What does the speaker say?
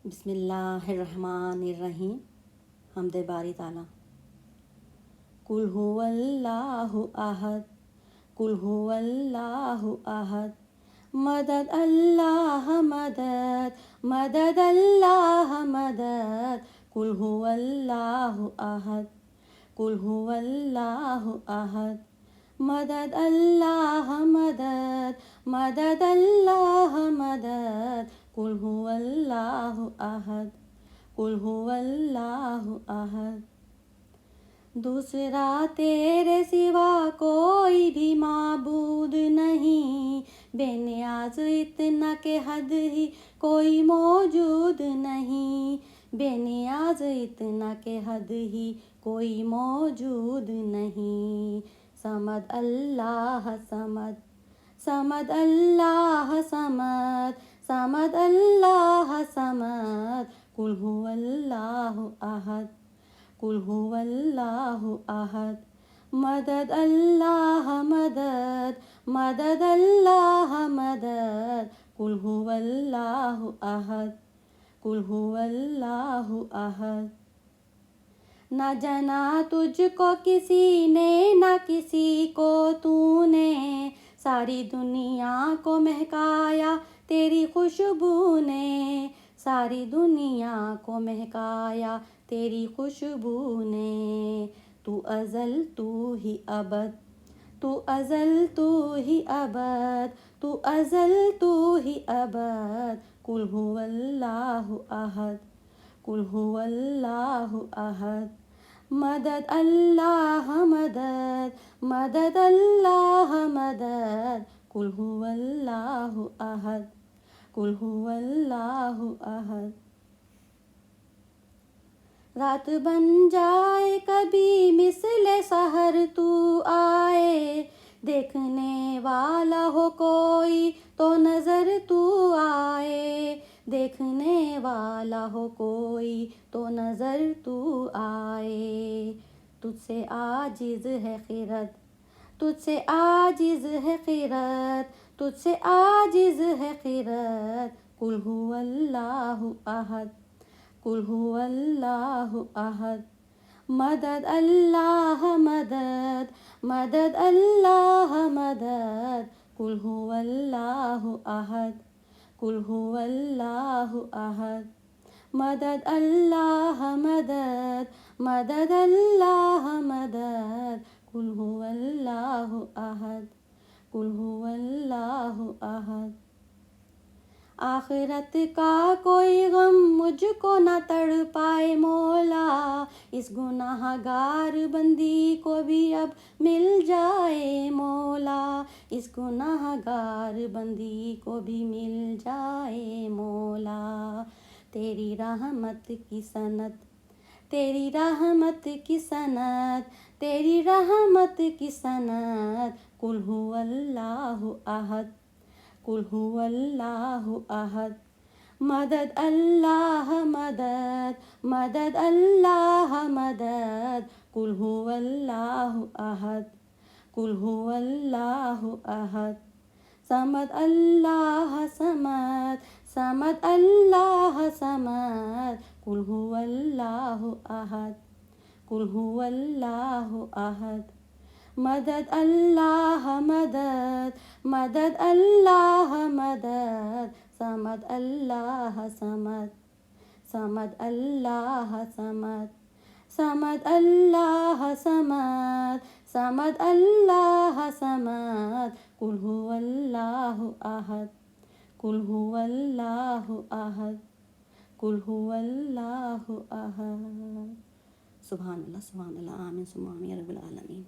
بسم اللہ الرحمن الرحیم۔ حمد باری تعالیٰ۔ قل هو اللہ احد، قل هو اللہ احد، مدد اللہ مدد، مدد اللہ مدد، قل هو اللہ احد، قل هو اللہ احد، مدد اللہ مدد، مدد اللہ مدد، قل هو اللہ احد، قل هو اللہ احد۔ دوسرا تیرے سوا کوئی بھی معبود نہیں، بے نیاز اتنا کہ حد ہی کوئی موجود نہیں، بے نیاز اتنا کہ حد ہی کوئی موجود نہیں۔ صمد اللہ صمد، صمد اللہ صمد، صمد اللہ صمد، قل هو اللہ احد، قل هو اللہ احد، مدد اللہ مدد، مدد اللہ مدد، قل هو اللہ احد، قل هو اللہ احد۔ نہ جنا تجھ کو کسی نے، نہ کسی کو تو نے، ساری دنیا کو مہکایا تیری خوشبو نے، ساری دنیا کو مہکایا تیری خوشبو نے۔ تو ازل تو ہی ابد، تو ازل تو ہی ابد، تو ازل تو ہی ابد، قل هو اللہ احد، قل هو اللہ احد، مدد اللہ مدد، مدد اللہ مدد، قل هو اللہ احد، قل هو اللہ احد۔ رات بن جائے کبھی مثل سحر تو آئے، دیکھنے والا ہو کوئی تو نظر تو آئے، دیکھنے والا ہو کوئی تو نظر تو آئے۔ تجھ سے عاجز ہے خرد، تجھ سے عاجز ہے خرد، تجھ سے عاجز ہے خرد، قل هو اللہ احد، قل هو اللہ احد، مدد اللہ مدد، مدد اللہ مدد، قل هو اللہ احد، قل هو اللہ احد، مدد اللہ مدد، مدد اللہ مدد، قل هو اللہ احد، قل هو اللہ احد۔ آخرت کا کوئی غم مجھ کو نہ تڑ پائے مولا، اس گناہ گار بندی کو بھی اب مل جائے مولا، اس گناہ گار بندی کو بھی مل جائے مولا۔ تیری رحمت کی سنت، تیری رحمت کی سنت، تیری رحمت کی سنت، قل هو اللہ احد، قل هو اللہ احد، مدد اللہ مدد، مدد اللہ مدد، قل هو اللہ احد، قل هو اللہ احد، صمد اللہ صمد، صمد اللہ صمد، قل هو اللہ احد، قل هو اللہ احد، مدد اللہ مدد، مدد اللہ مدد، صمد اللہ صمد، صمد اللہ صمد، صمد اللہ صمد، صمد اللہ صمد، قل هو اللہ احد، قل هو اللہ احد، قل هو اللہ احد۔ سبحان اللہ، سبحان اللہ، آمین ثم آمین یا رب العالمین۔